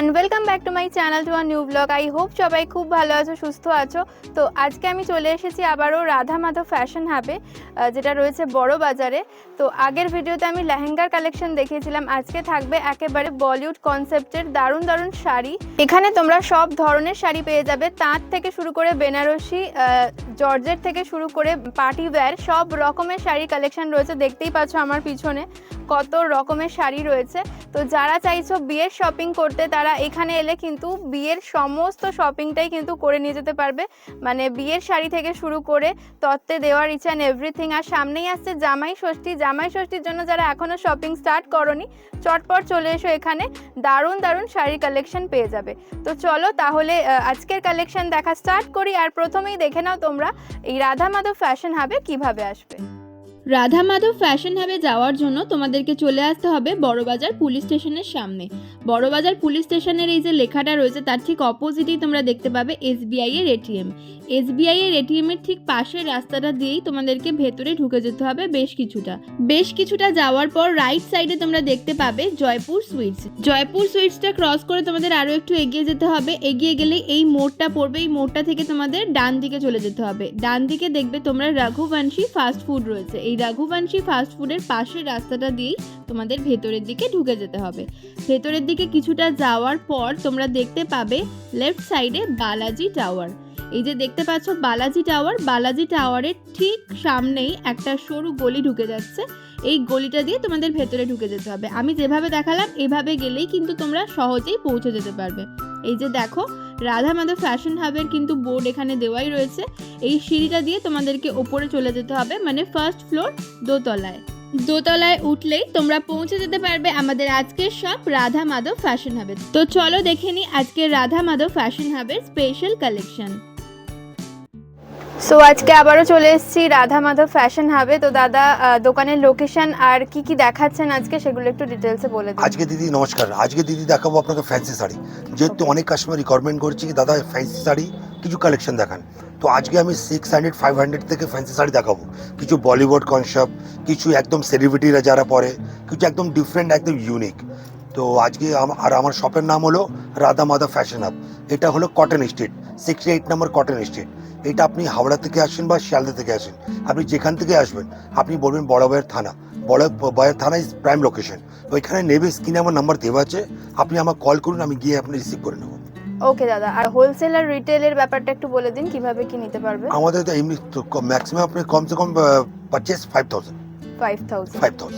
Everyone, welcome back to my channel to a new blog. I hope সবাই খুব ভালো আছো, সুস্থ আছো। তো আজকে আমি চলে এসেছি আবারও রাধা মাধব ফ্যাশন হাবে, যেটা রয়েছে বড় বাজারে। তো আগের ভিডিওতে আমি লেহেঙ্গার কালেকশন দেখিয়েছিলাম, আজকে থাকবে একেবারে বলিউড কনসেপ্টের দারুণ দারুণ শাড়ি। এখানে তোমরা সব ধরনের শাড়ি পেয়ে যাবে, তাঁত থেকে শুরু করে বেনারসি, জর্জেট থেকে শুরু করে পার্টি ওয়্যার, সব রকমের শাড়ি কালেকশন রয়েছে। দেখতেই পাচ্ছ আমার পিছনে কত রকমের শাড়ি রয়েছে। তো যারা চাইছো বিয়ের শপিং করতে, তারা এখানে এলে কিন্তু বিয়ের সমস্ত শপিংটাই কিন্তু করে নিয়ে যেতে পারবে। মানে বিয়ের শাড়ি থেকে শুরু করে তত্ত্বে দেওয়ার ইচ অ্যান্ড এভরিথিং। আর সামনেই আসছে জামাই ষষ্ঠী, জামাই ষষ্ঠীর জন্য যারা এখনও শপিং স্টার্ট করনি, চটপট চলে এসো, এখানে দারুণ দারুণ শাড়ি কালেকশন পেয়ে যাবে। তো চলো তাহলে আজকের কালেকশন দেখা স্টার্ট করি। আর প্রথমেই দেখে নাও তোমরা এই রাধা মাধব ফ্যাশন হাবে কিভাবে আসবে। রাধা মাধব ফ্যাশন হাবে যাওয়ার জন্য তোমাদেরকে চলে আসতে হবে বড়বাজার পুলিশ স্টেশনের সামনে। বড়বাজার পুলিশ স্টেশনের এই যে লেখাটা রয়েছে তার ঠিক অপোজিটেই তোমরা দেখতে পাবে এসবিআই এর এটিএম। এসবিআই এর এটিএম এর ঠিক পাশের রাস্তাটা দিয়েই তোমাদেরকে ভেতরে ঢুকে যেতে হবে বেশ কিছুটা যাওয়ার পর রাইট সাইডে তোমরা দেখতে পাবে জয়পুর সুইটস। জয়পুর সুইটসটা ক্রস করে তোমাদের আরও একটু এগিয়ে যেতে হবে। এগিয়ে গেলে এই মোড়টা পড়বে, এই মোড়টা থেকে তোমাদের ডান দিকে চলে যেতে হবে। ডান দিকে দেখবে তোমরা রঘুবংশী ফাস্ট ফুড রয়েছে। এই রঘুবংশী ফাস্ট ফুডের পাশের রাস্তাটা দিয়েই তোমাদের ভেতরের দিকে ঢুকে যেতে হবে। ভেতরের দিকে কিছুটা যাওয়ার পর তোমরা দেখতে পাবে লেফট সাইডে বালাজি টাওয়ার। এই যে দেখতে পাচ্ছ বালাজি টাওয়ার, বালাজি টাওয়ারের ঠিক সামনেই একটা সরু গলি ঢুকে যাচ্ছে। এই গলিটা দিয়ে তোমাদের ভেতরে ঢুকে যেতে হবে। আমি যেভাবে দেখালাম এভাবে গেলেই কিন্তু তোমরা সহজেই পৌঁছে যেতে পারবে। এই যে দেখো রাধা মাধব ফ্যাশন হাবের কিন্তু বোর্ড এখানে দেওয়াই রয়েছে। এই সিঁড়িটা দিয়ে তোমাদেরকে ওপরে চলে যেতে হবে, মানে ফার্স্ট ফ্লোর দোতলায় উঠলেই তোমরা পৌঁছে যেতে পারবে আমাদের আজকের শপ রাধা মাধব ফ্যাশন হাবে। তো চলো দেখে নিই আজকের রাধা মাধব ফ্যাশন হাবের স্পেশাল কালেকশন। সো আজকে আবারও চলে এসেছি রাধা মাধব ফ্যাশন হাবে। তো দাদা দোকানের লোকেশন আর কি কি দেখাচ্ছেন আজকে সেগুলো একটু ডিটেলসে বলে দিন। আজকে দিদি নমস্কার, আজকে দিদি দেখাবো আপনাকে ফ্যান্সি শাড়ি। যেহেতু অনেক কাস্টমার রিকোয়ারমেন্ট করছে কি দাদা ফ্যান্সি শাড়ি কিছু কালেকশন দেখান, তো আজকে আমি 600-500 থেকে ফ্যান্সি শাড়ি দেখাবো। কিছু বলিউড কনসেপ্ট, কিছু একদম সেলিব্রিটিরা যারা পরে, কিছু একদম ডিফারেন্ট, একদম ইউনিক। তো আজকে আমার শপের নাম হলো রাধা মাধব ফ্যাশন হাব। এটা হলো কটন স্ট্রিট, 68 নম্বর কটন স্ট্রিট। এটা আপনি হাওড়া থেকে আসেন বা শিয়ালদা থেকে আসেন, আপনি যেখান থেকে আসবেন আপনি বলবেন বড়বাজার থানা। বড়বাজার থানা ইজ প্রাইম লোকেশন। তো এখানে নেবে স্ক্রিনে আমার নাম্বার দেওয়া আছে, আপনি আমার কল করুন, আমি গিয়ে আপনি রিসিভ করে নেবো। ওকে দাদা, আর হোলসেল আর রিটেলের ব্যাপারটা একটু বলে দিন, কিভাবে কি নিতে পারবে। আমাদের তো এমনি ম্যাক্সিমাম আপনি কমসে কম পারচেস 5000।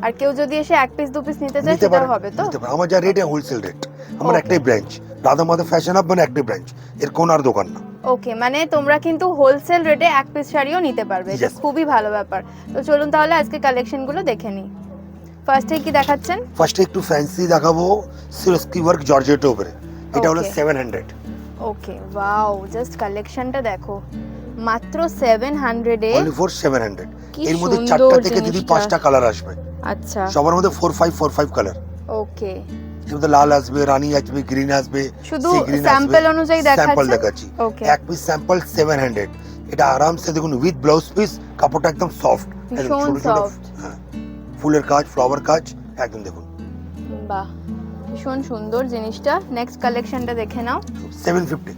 আর কেউ যদি এসে এক পিস দু পিস নিতে চায় সেটাও হবে তো? আমার যা রেট হোলসেল রেট। আমার একটাই branch Radha Madhav fashion hub, মানে একটাই ব্রাঞ্চ, এর কোন আর দোকান না। ওকে, মানে তোমরা কিন্তু হোলসেল রেটে এক পিস শাড়িও নিতে পারবে, এটা খুবই ভালো ব্যাপার। তো চলুন তাহলে আজকে কালেকশনগুলো দেখে নিই। ফার্স্টে কি দেখাচ্ছেন? ফার্স্টে একটু ফ্যান্সি দেখাবো, সিরস্কি ওয়ার্ক জর্জেটের উপরে। এটা হলো 700। ওকে, ওয়াও, জাস্ট কালেকশনটা দেখো, মাত্র 700 এ, only for 700। এর মধ্যে 4টা থেকে দিদি 5টা কালার আসবে। আচ্ছা, সবার মধ্যে 4-5 কালার। ওকে, এর মধ্যে লাল আসবে, রানী আসবে, গ্রিন আসবে, শুধু স্যাম্পল অনুযায়ী স্যাম্পল দেখাচ্ছি। এক পিস স্যাম্পল 700। এটা আরামসে দেখুন উইথ ব্লাউজ পিস, কাপড়টা একদম সফট, ভীষণ সফট, ফুলের কাজ, ফ্লাওয়ার কাজ, একদম দেখুন, বাহ, ভীষণ সুন্দর জিনিসটা। নেক্সট কালেকশনটা দেখে নাও। 750।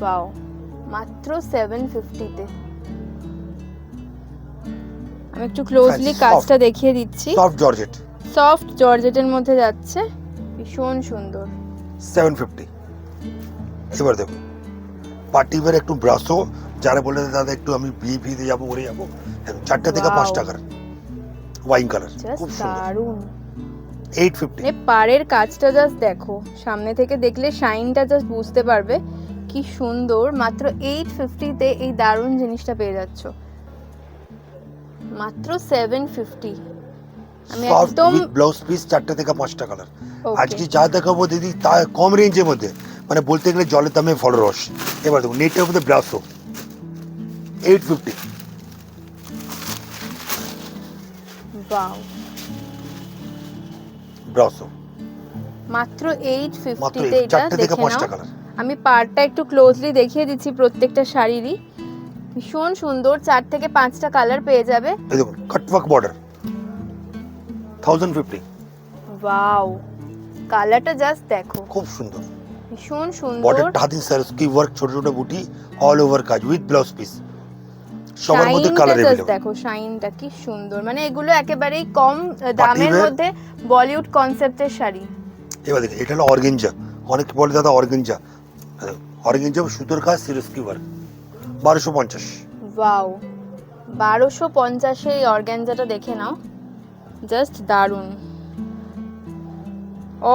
ওয়াও, মাত্র 750 তে। আমি একটু ক্লোজলি কাজটা দেখিয়ে দিচ্ছি। সফট জর্জেটের মধ্যে যাচ্ছে, ভীষণ সুন্দর। 750। এবার দেখুন পার্টি ওয়্যার একটু ব্রাসো, যারা বলে দাদা একটু আমি বিয়ে যাবো, ওরে যাবো, 4টা থেকে 5 টাকার ওয়াইন কালার, খুব সুন্দর, দারুন। 850। এই পাড়ের কাজটা জাস্ট দেখো, সামনে থেকে দেখলে শাইনটা জাস্ট বুঝতে পারবে কি সুন্দর। মাত্র 850 তে এই দারুন জিনিসটা পেয়ে যাচ্ছ, মাত্র 750। আমি একদম ব্লাউজ পিস 4টা থেকে 5টা কালার। আজকে যা দেখাবো দিদি তা কম রেঞ্জের মধ্যে, মানে বলতে গেলে জলের দামে ফল রস। এবার দেখুন নেটের মধ্যে ব্রাসো 850। ওয়াও, ব্রাসো মাত্র 850 তে। এটা দেখে নাও, কালার। আমি পাড়টা একটু ক্লোজলি দেখিয়ে দিচ্ছি প্রত্যেকটা শাড়িরই, ভীষণ সুন্দর। 4 থেকে 5টা কালার পেয়ে যাবে। এই দেখুন কাটওয়ার্ক বর্ডার 1050। ওয়াও, কালারটা জাস্ট দেখো, খুব সুন্দর। ভীষণ সুন্দর। বর্ডারটা হাতিন সারস্কি ওয়ার্ক, ছোট ছোট বুটি, অল ওভার কাজ উইথ ব্লাউজ পিস। সবার মধ্যে শাইনটা কালার জাস্ট अवेलेबल। দেখো, শাইনটা কি সুন্দর, মানে এগুলো একেবারেই কম দামের wear। মধ্যে বলিউড কনসেপ্টের শাড়ি। এবার দেখুন, এটা হলো অর্গেঞ্জা। অনেকে বলে দাদা অর্গেঞ্জা, অর্গেঞ্জা সুতোর কাজ, সিরস্কি ওয়ার্ক, 1250। ওয়াও, 1250 এই অর্গানজাটা দেখে নাও, জাস্ট দারুন।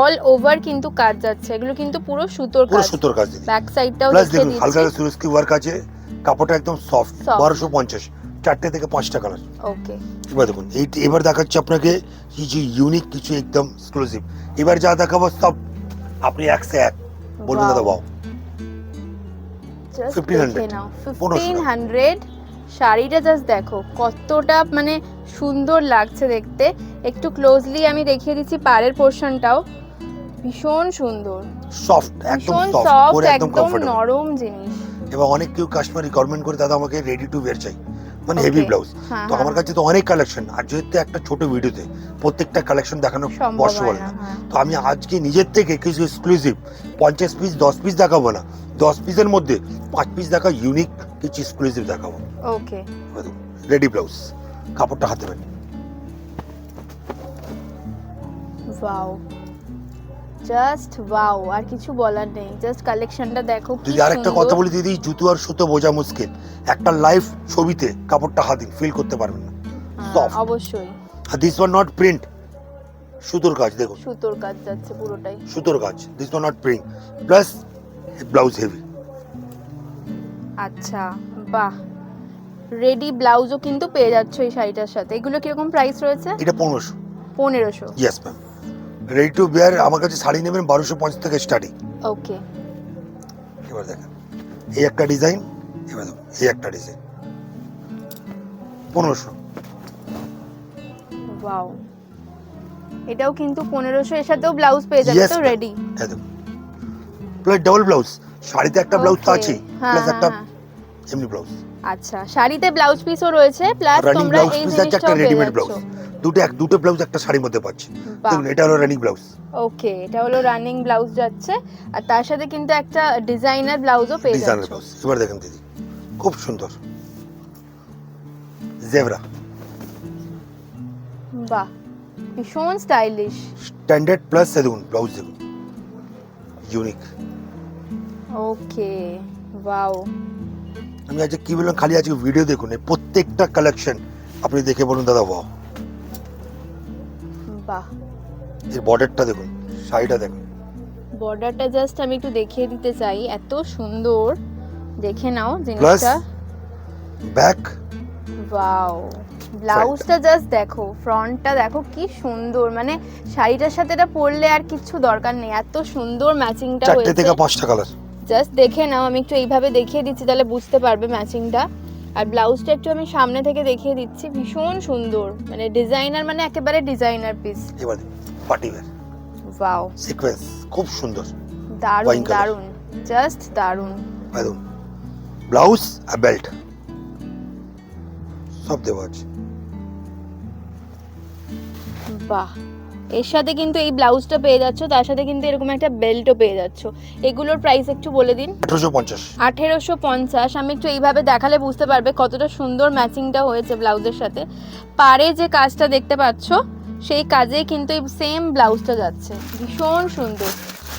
অল ওভার কিন্তু কাজ যাচ্ছে, এগুলো কিন্তু পুরো সুতোর পুরো কাজ। সুতোর কাজ দিদি। ব্যাক সাইডটাও প্লাস দেখিয়ে দেখুন হালকা দিচ্ছি। সিরস্কি ওয়ার্ক আছে, কাপড়টা একদম সফট। Soft। 1250, 4টে থেকে 5টা কালার। ওকে, এবার দেখুন এবার দেখাচ্ছি আপনাকে কিছু ইউনিক, কিছু একদম এক্সক্লুসিভ। এবার যা দেখাবো সব আপনি 101 বলবেন দাদা ওয়াও। জাস্ট 1500 দেখে নাও, 1500 1500। শাড়িটা জাস্ট দেখো কতটা মানে সুন্দর লাগছে দেখতে। একটু ক্লোজলি আমি দেখিয়ে দিচ্ছি পাড়ের পোরশনটাও, ভীষণ সুন্দর, সফট, একদম ভীষণ সফট, সফট, পরে একদম একদম কমফোর্টেবল। নরম জিনিস। এবং অনেক কেউ কাস্টমার রিকোয়ারমেন্ট করে দাদা আমাকে রেডি টু ওয়্যার চাই, মানে Okay। Heavy blouse. হ্যাঁ, তো আমার কাছে তো অনেক কালেকশন, আর যেহেতু একটা ছোট ভিডিওতে প্রত্যেকটা কালেকশন দেখানো সম্ভব পসিবল হয় না, না, হ্যাঁ। তো আমি আজকে নিজের থেকে কিছু এক্সক্লুসিভ 50 পিস 10 পিস দেখাবো না, 10 পিসের মধ্যে 5 পিস দেখা ইউনিক কিছু এক্সক্লুসিভ দেখাবো। ওকে, রেডি ব্লাউজ, কাপড়টা হাতে পাবেন। ওয়াও, জাস্ট ওয়াও, আর কিছু বলার নেই, জাস্ট কালেকশনটা দেখো কি যদি আরেকটা সুন্দর। কথা বলি দিদি, জুতো আর সুতো বোঝা মুশকিল, একটা লাইভ ছবিতে কাপড়টা হাতে ফিল করতে পারবেন না। হ্যাঁ, soft। অবশ্যই আর দিস ওয়ান নট প্রিন্ট, সুতোর কাজ দেখুন, সুতোর কাজ যাচ্ছে পুরোটাই। সুতোর কাজ, this one not print, plus blouse heavy. আচ্ছা, বাহ, রেডি ব্লাউজও কিন্তু পেয়ে যাচ্ছ এই শাড়িটার সাথে। এগুলো কিরকম প্রাইস রয়েছে? এটা 1500। 1500। Yes ma'am. Ready to bear আমার কাছে শাড়ি নেবেন 1250 থেকে স্টার্টিং। ওকে, এবার দেখেন এই একটা ডিজাইন, এবার দেখুন এই একটা ডিজাইন, 1500। ওয়াও, এটাও কিন্তু 1500, এর সাথেও ব্লাউজ পেয়ে যাবে Yes, তো ma'am। রেডি। একদম প্লাস ডাবল ব্লাউজ, শাড়িতে একটা ব্লাউজ তো Okay। আছেই, হ্যাঁ, প্লাস হ্যাঁ, একটা হ্যাঁ। এমনি ব্লাউজ, আচ্ছা, শাড়িতে ব্লাউজ পিসও রয়েছে, প্লাস রানিং তোমরা ব্লাউজ এই পিস আছে, একটা জিনিসটাও পেয়ে রেডিমেড যাচ্ছ। ব্লাউজ, দুটো ব্লাউজ একটা শাড়ির মধ্যে পাচ্ছি। বাহ। দেখুন এটা হলো রানিং ব্লাউজ, ওকে, এটা হলো রানিং ব্লাউজ যাচ্ছে, আর তার সাথে কিন্তু একটা ডিজাইনার ব্লাউজও পেয়ে ডিজাইনার যাচ্ছ। ব্লাউজ। এবার দেখেন দিদি খুব সুন্দর জেব্রা, বাহ, ভীষণ স্টাইলিশ। স্ট্যান্ডার্ড প্লাস দেখুন ব্লাউজ দেখুন ইউনিক। ওকে, ওয়াও, আমি আজকে কি বললাম, খালি আজকে ভিডিও দেখুন, এই প্রত্যেকটা কালেকশন আপনি দেখে বলুন দাদা ওয়াও। বাহ, এর বর্ডারটা দেখুন, শাড়িটা দেখুন, বর্ডারটা জাস্ট আমি একটু দেখিয়ে দিতে চাই, এত সুন্দর, দেখে নাও প্লাস জিনিসটা। ব্যাক, ওয়াও, ব্লাউজটা জাস্ট দেখো, ফ্রন্টটা দেখো কি সুন্দর, মানে শাড়িটার সাথে এটা পরলে আর কিছু দরকার নেই, এত সুন্দর ম্যাচিংটা 4টে হয়েছে। থেকে 5টা কালার। জাস্ট দেখে নাও, আমি একটু এইভাবে দেখিয়ে দিচ্ছি তাহলে বুঝতে পারবে ম্যাচিংটা। আর ব্লাউজটা একটু আমি সামনে থেকে দেখিয়ে দিচ্ছি, ভীষণ সুন্দর, মানে ডিজাইনার, মানে একেবারে ডিজাইনার পিস। এবার পার্টি ওয়্যার ওয়াও, সিকোয়েন্স খুব সুন্দর, দারুণ Wine color। দারুণ, জাস্ট দারুণ। একদম ব্লাউজ আর বেল্ট সব দেওয়া আছে। বাহ, এর সাথে কিন্তু এই ব্লাউজটা পেয়ে যাচ্ছ, তার সাথে কিন্তু এরকম একটা বেল্টও পেয়ে যাচ্ছ। এগুলোর প্রাইস একটু বলে দিন। 1850। 1850। আমি একটু এইভাবে দেখালে বুঝতে পারবে কতটা সুন্দর ম্যাচিংটা হয়েছে ব্লাউজের সাথে। পাড়ে যে কাজটা দেখতে পাচ্ছ সেই কাজে কিন্তু এই সেম ব্লাউজটা যাচ্ছে, ভীষণ সুন্দর।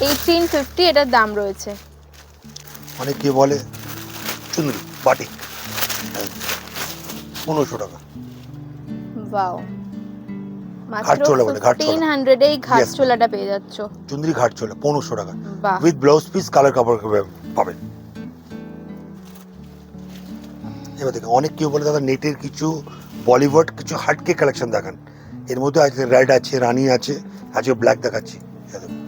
1850 এটার দাম রয়েছে। অনেকে বলে চুনরি বাটিক, 1500 টাকা। ওয়াও, মাত্র ঘাটচোলা বলে, ঘাটচোলা। 1500 এই ঘাট Yes, চোলাটা পেয়ে যাচ্ছ। চুনরি ঘাট চলে 1500 টাকা বাহ, উইথ ব্লাউজ পিস, কালার কাপড় পাবেন। এবার দেখুন অনেক কেউ বলে দাদা নেটের কিছু বলিউড কিছু হাটকে কালেকশন দেখান, এর মধ্যে আছে রেড আছে, রানী আছে, আজকে ব্ল্যাক দেখাচ্ছি। এই দেখুন,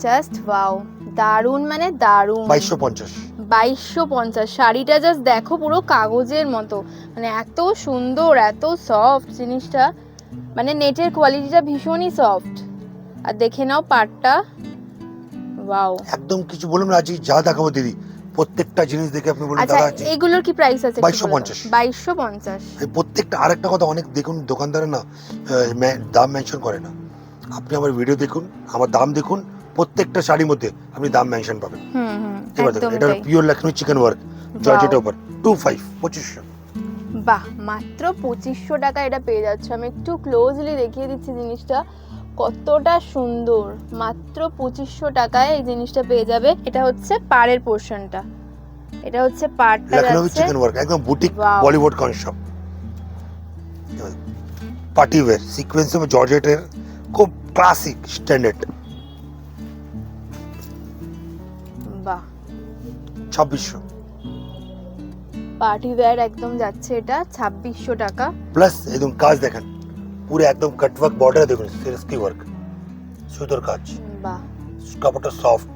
জাস্ট ওয়াও, দারুণ, মানে দারুণ। 2250। 2250। শাড়িটা জাস্ট দেখো, পুরো কাগজের মতো, মানে এত সুন্দর, এত সফট জিনিসটা, মানে নেটের কোয়ালিটিটা ভীষণই সফট। আর দেখে নাও পাড়টা, ওয়াও। একদম কিছু বলুন না, আজকে যা দেখাবো দিদি প্রত্যেকটা জিনিস দেখে আপনি বলবেন আচ্ছা, দাদা এগুলোর কি প্রাইস আছে? 2250 2250। এই প্রত্যেকটা আরেকটা কথা, অনেক দেখুন দোকানদার না দাম মেনশন করে না। আপনি আমার ভিডিও দেখুন, আমার দাম দেখুন, প্রত্যেকটা শাড়ির মধ্যে আপনি দাম মেনশন পাবেন। এবার দেখুন, একদম এটা তাই। পিওর লখনৌ চিকেন ওয়ার্ক জর্জেটের উপর 2500। বাহ, মাত্র 2500 টাকা এটা পেয়ে যাচ্ছে। আমি একটু ক্লোজলি দেখিয়ে দিচ্ছি জিনিসটা কতটা সুন্দর। মাত্র 2500 টাকায় এই জিনিসটা পেয়ে যাবে। এটা হচ্ছে পাড়ের পোর্শনটা, এটা হচ্ছে পাড়টা লখনৌ যাচ্ছে। চিকেন ওয়ার্ক একদম boutique Wow. Bollywood concept, party wear sequence এবং জর্জেটের খুব ক্লাসিক স্ট্যান্ডার্ড। বাহ, 2600 পার্টি ওয়্যার একদম যাচ্ছে এটা 2600 টাকা। প্লাস একদম কাজ দেখেন, পুরো একদম কাটওয়ার্ক বর্ডার দেখুন, সিরিয়াসলি ওয়ার্ক, সুতোর কাজ, বাহ, কাপড়টা সফট,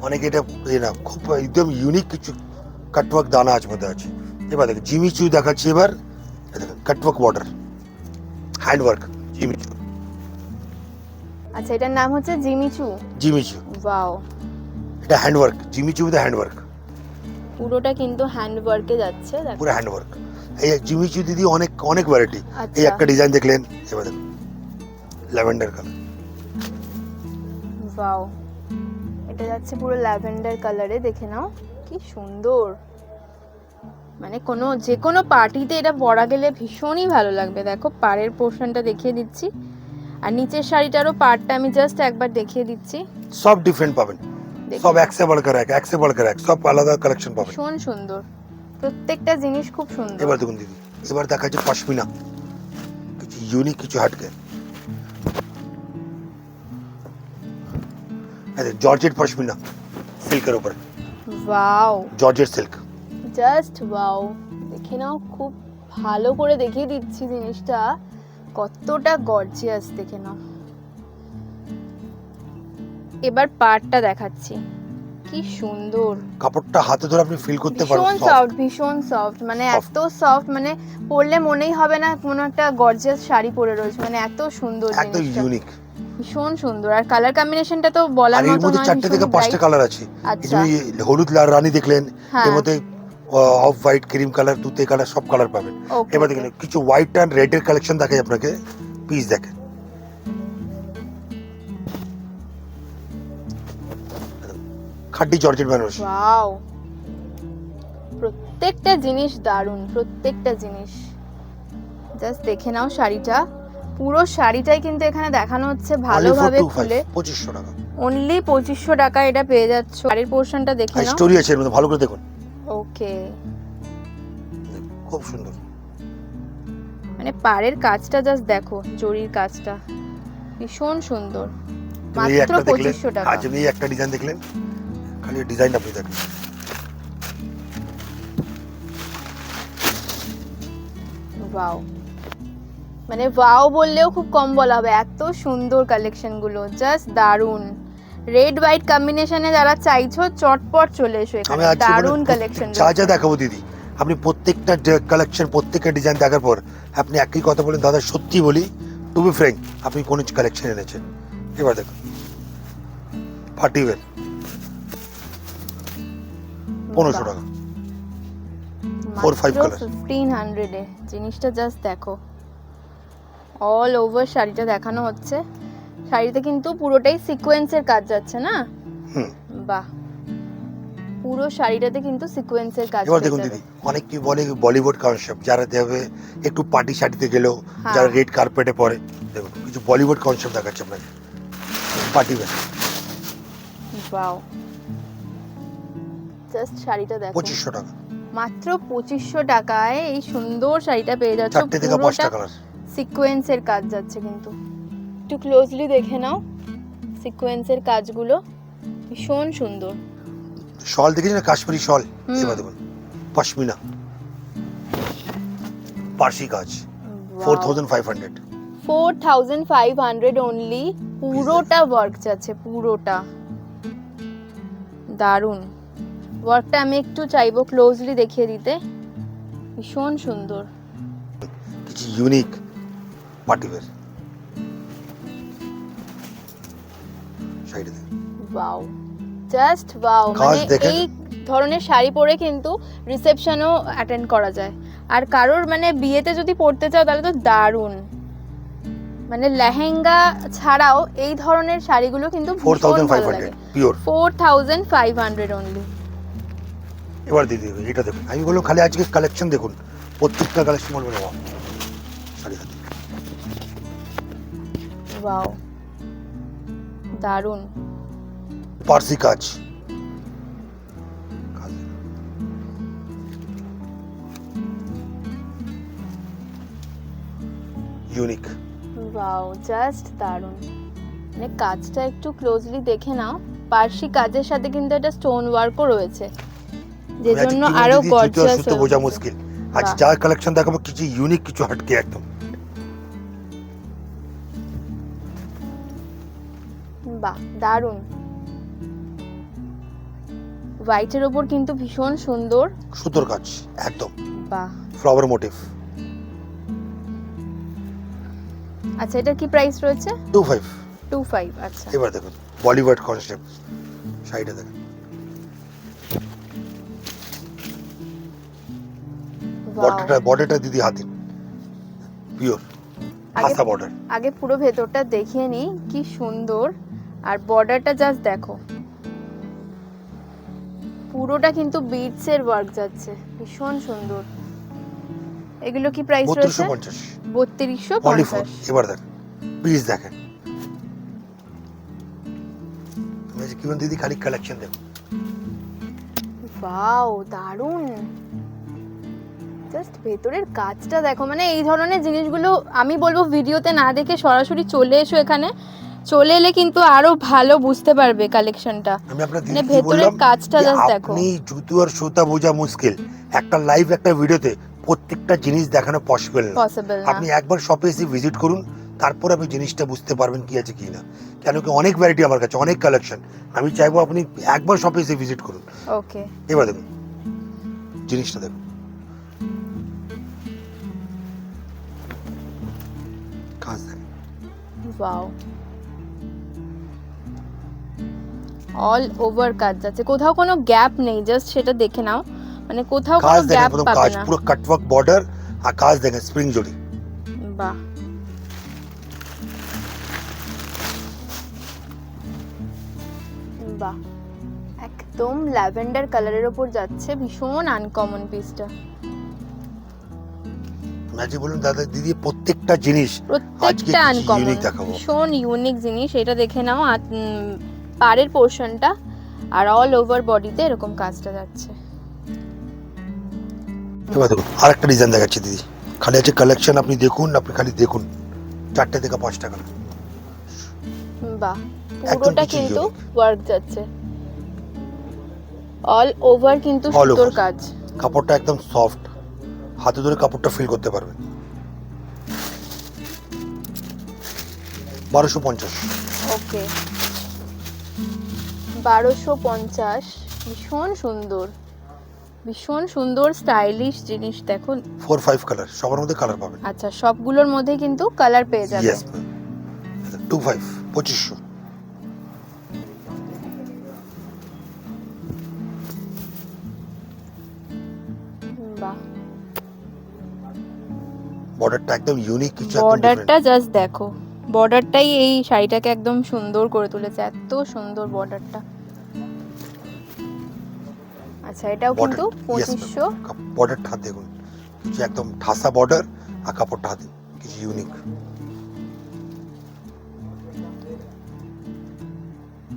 অনেকে এটা না খুব একদম ইউনিক কিছু কাটওয়ার্ক দানা আছে মধ্যে আছে। এবার দেখেন জিমি চু দেখাচ্ছি, এবার দেখেন cutwork border hand work Jimmy চু। আচ্ছা, এটার নাম হচ্ছে জিমিচু। জিমি চু ওয়াও, এটা হ্যান্ড ওয়ার্ক, জিমি চু উইথ হ্যান্ড ওয়ার্ক, পুরোটা কিন্তু হ্যান্ড ওয়ার্কে যাচ্ছে। দেখো। পুরো হ্যান্ড ওয়ার্ক। এই জিমি চু দিদি অনেক অনেক ভ্যারাইটি। এই আচ্ছা, একটা ডিজাইন দেখলেন, এবার দেখুন ল্যাভেন্ডার কালার, ওয়াও, এটা যাচ্ছে পুরো ল্যাভেন্ডার কালারে। দেখে নাও কি সুন্দর, মানে যে কোনো পার্টিতে এটা পরা গেলে ভীষণই ভালো লাগবে। দেখো পাড়ের পোর্শনটা দেখিয়ে দিচ্ছি, আর নিচের শাড়িটারও পাড়টা আমি জাস্ট একবার দেখিয়ে দিচ্ছি। সব ডিফারেন্ট পাবেন, দেখে সব নাও। এক সে বড়কর এক সে বড়কর এক, সব আলাদা কালেকশন পাবেন। ভীষণ সুন্দর, প্রত্যেকটা জিনিস খুব সুন্দর। এবার দেখুন দিদি, এবার দেখাচ্ছে পশমিনা, কিছু ইউনিক কিছু হাটকে, জর্জেট পশমিনা সিল্কের উপরে, wow, georgette silk. Just wow, দেখে নাও, খুব ভালো করে দেখিয়ে দিচ্ছি জিনিসটা কতটা গর্জিয়াস। দেখে নাও, এবার পাড়টা দেখাচ্ছি, কি সুন্দর। কাপড়টা হাতে ধরে আপনি ফিল করতে ভীষণ পারবেন, সফট, ভীষণ সফট, মানে Soft. এত সফট, মানে পরলে মনেই হবে না কোনো একটা গর্জিয়াস শাড়ি পরে রয়েছে, মানে এত সুন্দর একদম জিনিসটা, ইউনিক। ভীষণ সুন্দর। আর কালার কম্বিনেশনটা তো বলার আর এর মতো মধ্যে নয়, 4টে থেকে ভীষণ 5টে bright। কালার আছে। আচ্ছা, এই হলুদ লাল রানী দেখলেন, হ্যাঁ, এর মধ্যে অফ হোয়াইট ক্রিম কালার তুতে কালার সব কালার পাবেন। ওকে, এবার দেখেন কিছু হোয়াইট অ্যান্ড রেড এর কালেকশন দেখাই আপনাকে, পিস দেখেন, খাঁটি জর্জেট বেনারসি। ওয়াও, প্রত্যেকটা জিনিস দারুণ, প্রত্যেকটা জিনিস। জাস্ট দেখে নাও শাড়িটা, পুরো শাড়িটাই কিন্তু এখানে দেখানো হচ্ছে ভালোভাবে খুলে। 2500 টাকা। অনলি 2500 টাকা এটা পেয়ে যাচ্ছ। শাড়ির পোর্শনটা দেখে আর নাও। স্টোরি আছে এর মধ্যে, ভালো করে দেখুন, ওকে, খুব সুন্দর। মানে পাড়ের কাজটা জাস্ট দেখো, জরির কাজটা ভীষণ সুন্দর। এই মাত্র একটা দেখলেন, 2500 টাকা। আজ এই একটা ডিজাইন দেখলেন, খালি ডিজাইন আপনি দেখেন, ওয়াও, মানে ওয়াও বললেও খুব কম বলা হবে, এত সুন্দর কালেকশন গুলো, জাস্ট দারুন। রেড হোয়াইট কম্বিনেশনে যারা চাইছো চটপট চলে এসো আমি এখানে, আজ দারুন কালেকশন। যা যা দেখাবো দিদি, আপনি প্রত্যেকটা কালেকশন প্রত্যেকটা ডিজাইন দেখার পর আপনি একই কথা বলেন, দাদা সত্যি বলি, টু বি ফ্র্যাঙ্ক আপনি কোন কালেকশন এনেছেন। এবার দেখুন পার্টি ওয়্যার 1500 টাকা, 4-5 কালার। 1500 এ জিনিসটা জাস্ট দেখো, অল ওভার শাড়িটা দেখানো হচ্ছে। শাড়িতে কিন্তু পুরোটাই সিকোয়েন্সের কাজ যাচ্ছে না? হুম। বাহ, পুরো শাড়িটাতে কিন্তু সিকোয়েন্সের কাজ। এবার দেখুন দিদি, অনেক কি বলে বলিউড কনসেপ্ট, যারা দেবে একটু পার্টি শাড়িতে গেলেও, যারা রেড কার্পেটে পরে, দেখুন কিছু বলিউড কনসেপ্ট দেখাচ্ছে আপনাকে, পার্টি ওয়্যার। ওয়াও, জাস্ট শাড়িটা দেখো, 2500 টাকা, মাত্র 2500 টাকায় এই সুন্দর শাড়িটা পেয়ে যাচ্ছ। 4টে থেকে 5টা কালার, সিকোয়েন্সের কাজ যাচ্ছে কিন্তু, একটু ক্লোজলি দেখে নাও সিকোয়েন্সের কাজগুলো, ভীষণ সুন্দর। শল দেখেছেন কাশ্মীরি শল, এবার দেখুন পশমিনা পার্সি কাজ, 4500। 4500 অনলি, পুরোটা ওয়ার্ক যাচ্ছে, পুরোটা দারুন। ওয়ার্কটা আমি একটু চাইবো ক্লোজলি দেখিয়ে দিতে, ভীষণ সুন্দর। কিছু ইউনিক পার্টি ওয়্যার শাড়ি দেখুন, ওয়াও, জাস্ট ওয়াও, কাজ মানে দেখেন। এই ধরনের শাড়ি পরে কিন্তু রিসেপশনও অ্যাটেন্ড করা যায়। আর কারোর মানে বিয়েতে যদি পরতে চাও তাহলে তো দারুণ, মানে লেহেঙ্গা ছাড়াও এই ধরনের শাড়িগুলো কিন্তু ভীষণ ভালো লাগে। 4500 পিওর 4500 অনলি। এবার দিদি এটা দেখুন, আমি বললাম খালি আজকে কালেকশন দেখুন, প্রত্যেকটা কালেকশন বলবেন বাবা শাড়ি হাতে। ওয়াও, দারুণ। পার্সি কাজ, ইউনিক। ওয়াও, জাস্ট দারুণ। মানে কাজটা একটু ক্লোজলি দেখে নাও, পার্সি কাজের সাথে কিন্তু এটা স্টোন ওয়ার্কও রয়েছে, যে জন্য আরো গর্জিয়াস হয়ে বোঝা মুশকিল। আজ বাহ। যা কালেকশন দেখাবো কিছু ইউনিক, কিছু হটকে একদম। বাহ, দারুণ। হোয়াইটের ওপর কিন্তু ভীষণ সুন্দর সুতোর কাজ একদম, বাহ। Flower motive. আচ্ছা, এটা কি প্রাইস রয়েছে? 25। 25। আচ্ছা, এবার দেখুন বলিউড কনসেপ্ট শাড়িটা দেখুন, বর্ডারটা দিদি হাতে পিওর হাসা বর্ডার। আগে পুরো ভেতরটা দেখিয়ে নি, কি সুন্দর। আর বর্ডারটা জাস্ট দেখো, পুরোটা কিন্তু বিটস এর ওয়ার্ক যাচ্ছে, ভীষণ সুন্দর। এগুলো কি প্রাইস রয়েছে? 3250 3250। এবার দেখেন পিস দেখেন, কিমান দিদি খালি কালেকশন দেখুন। ওয়াও, দারুণ। জাস্ট ভেতরের কাজটা দেখো, মানে এই ধরনের জিনিসগুলো আমি বলবো ভিডিওতে না দেখে সরাসরি চলে এসো এখানে, চলে এলে কিন্তু আরো ভালো বুঝতে পারবে কালেকশনটা। আমি আপনাদের মানে ভেতরের কাজটা জাস্ট দেখো। আপনি জুতো আর সুতা বোঝা মুশকিল, একটা লাইভ একটা ভিডিওতে প্রত্যেকটা জিনিস দেখানো পসিবল না। আপনি একবার শপে এসে ভিজিট করুন, তারপর আপনি জিনিসটা বুঝতে পারবেন কি আছে কি না। কেন কি অনেক ভ্যারাইটি আমার কাছে, অনেক কালেকশন। আমি চাইবো আপনি একবার শপে এসে ভিজিট করুন। ওকে, এবার দেখুন জিনিসটা দেখুন, কাজ দেখুন। ওয়াও, অল ওভার কাজ যাচ্ছে, কোথাও কোনো গ্যাপ নেই, জাস্ট সেটা দেখে নাও, মানে কোথাও কোনো কাজ দেখেন, গ্যাপ প্রথম পাবে কাজ না। পুরো কাটওয়ার্ক বর্ডার, আর কাজ দেখেন স্প্রিং জড়ি। বাহ, বাহ, একদম ল্যাভেন্ডার কালারের উপর যাচ্ছে, ভীষণ আনকমন পিসটা। ম্যাজি বলুন দাদা দিদি প্রত্যেকটা জিনিস প্রত্যেকটা আনকমন, ইউনিক দেখাবো। ভীষণ ইউনিক জিনিস। এটা দেখে নাও, পাড়ের পোর্শনটা আর অল ওভার বডিতে এরকম কাজটা যাচ্ছে। এবার দেখুন আরেকটা ডিজাইন দেখাচ্ছি দিদি, খালি আছে কালেকশন, আপনি দেখুন, আপনি খালি দেখুন, 4টে থেকে 5 টাকা। বাহ, একদম পুরোটা কিছু কিন্তু unique। ওয়ার্ক যাচ্ছে, অল ওভার কিন্তু All সুতোর over। কাজ। কাপড়টা একদম সফট, হাতে ধরে কাপড়টা ফিল করতে পারবেন। 1250। ওকে, 1250। ভীষণ সুন্দর, ভীষণ সুন্দর স্টাইলিশ জিনিস। দেখুন 4-5 কালার, সবার মধ্যে কালার পাবেন। আচ্ছা, সবগুলোর মধ্যে কিন্তু কালার পেয়ে যাবে। Yes ma'am. 25 2500। বাহ, বর্ডারটা একদম ইউনিক, কিছু একদম বর্ডারটা জাস্ট দেখো, বর্ডারটাই এই শাড়িটাকে একদম সুন্দর করে তুলেছে, এত সুন্দর বর্ডারটা। আচ্ছা, এটাও কিন্তু 2500। বর্ডারটা হাত দেখুন, কিছু একদম ঠাসা বর্ডার, আর কাপড়টা হাতে কিছু ইউনিক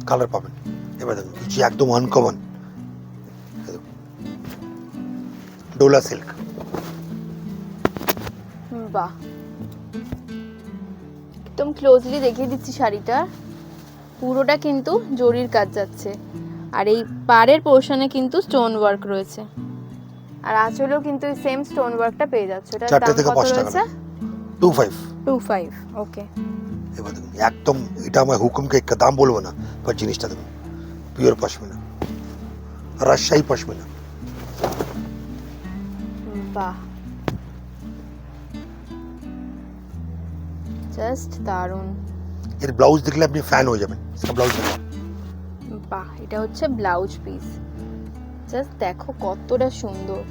কালার পাবেন। এবার দেখুন কিছু একদম আনকমন, ডোলা সিল্ক। বাহ, একদম ক্লোজলি দেখিয়ে দিচ্ছি শাড়িটা, পুরোটা কিন্তু জরির কাজ যাচ্ছে, আর এই পাড়ের পোর্শনে কিন্তু স্টোন ওয়ার্ক রয়েছে, আর আঁচলেও কিন্তু সেম স্টোন ওয়ার্কটা পেয়ে যাচ্ছে। এটার 4টে দাম থেকে কত 5 টাকা। রয়েছে? 25। 25। ওকে, এবার দেখুন একদম, এটা আমার হুকুমকে দাম বলবো না, বাট জিনিসটা দেখুন পিওর পশমিনা, রাজশাহী পশমিনা। বাহ, জাস্ট দারুণ। এর ব্লাউজ দেখলে আপনি ফ্যান হয়ে যাবেন। ব্লাউজ দেখুন, বাহ, এটা হচ্ছে ব্লাউজ পিস, জাস্ট দেখো কতটা সুন্দর।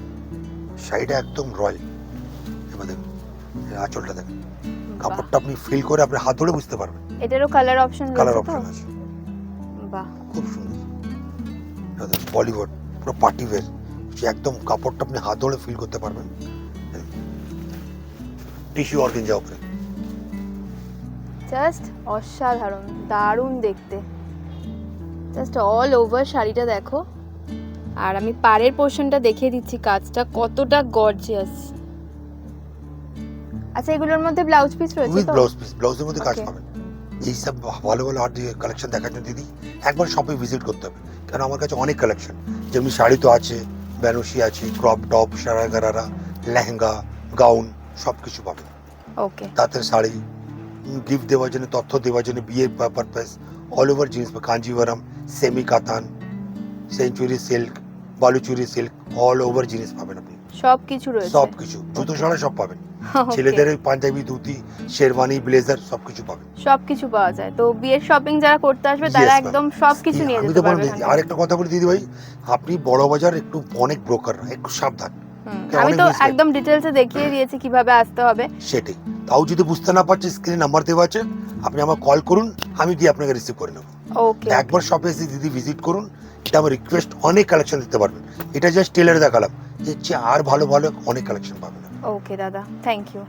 শাড়িটা একদম রয়্যাল। এবার দেখুন এর আঁচলটা দেখুন, বাহ, কাপড়টা আপনি ফিল করে আপনি হাত ধরে বুঝতে পারবেন। এটারও কালার অপশন কালার রয়েছে তো? অপশন আছে, বাহ, খুব সুন্দর। বলিউড পুরো পার্টি ওয়্যার, একদম কাপড়টা আপনি হাত ধরে ফিল করতে পারবেন। টিস্যু অর্গেনজা উপরে, জাস্ট অসাধারণ, দারুণ দেখতে। জাস্ট অল ওভার শাড়িটা দেখো। আর আমি পাড়ের পোর্শনটা দেখিয়ে দিচ্ছি, কাজটা কতটা গর্জিয়াস। আচ্ছা, এগুলোর মধ্যে ব্লাউজ পিস রয়েছে উইথ তো? ব্লাউজ পিস, ব্লাউজের মধ্যে কাজ Okay. পাবেন। এই সব ভালো ভালো আর্ট কালেকশন দেখার জন্য দিদি একবার শপে ভিজিট করতে হবে, কারণ আমার কাছে অনেক কালেকশন, যেমনি শাড়ি তো আছে, বেনারসি আছে, ক্রপ টপ, সারা গারারা, লেহেঙ্গা, গাউন সব কিছু পাবেন। ওকে, তাঁতের শাড়ি, গিফট দেওয়ার জন্য, তথ্য দেওয়ার জন্য, বিয়ের পারপাস, অল ওভার জিনিস, কাঞ্জিভারাম, সেমি কাতান, century silk, Baluchari silk, all over জিনিস পাবেন আপনি। সব কিছু রয়েছে। সব কিছু, জুতো ছাড়া সব পাবেন। Okay. ছেলেদের ওই পাঞ্জাবি, ধুতি, শেরওয়ানি, ব্লেজার সব কিছু পাবেন। সবকিছু পাওয়া যায়। তো বিয়ের শপিং যারা করতে আসবে তারা Yes, ma'am. একদম সবকিছু নিয়ে আমি যেতে তো বললাম পারবে দিদি, এখান থেকে। আরেকটা কথা বলি দিদি ভাই, আপনি বড় বাজার একটু অনেক ব্রোকার, একটু সাবধান। আমি অনেক তো mistake। একদম ডিটেলসে দেখিয়ে দিয়েছি কিভাবে আসতে হবে। সেটাই, তাও যদি বুঝতে না পারছেন স্ক্রিনে নাম্বার দেওয়া আছে, আপনি আমার কল করুন, আমি গিয়ে আপনাকে রিসিভ করে নেবো। ওকে, একবার শপে এসে দিদি ভিজিট করুন, এটা আমার রিকোয়েস্ট, অনেক কালেকশন দিতে পারবেন। এটা জাস্ট টেলারে দেখালাম, এর চেয়ে আর ভালো ভালো অনেক কালেকশন পাবেন। ওকে দাদা, থ্যাংক ইউ।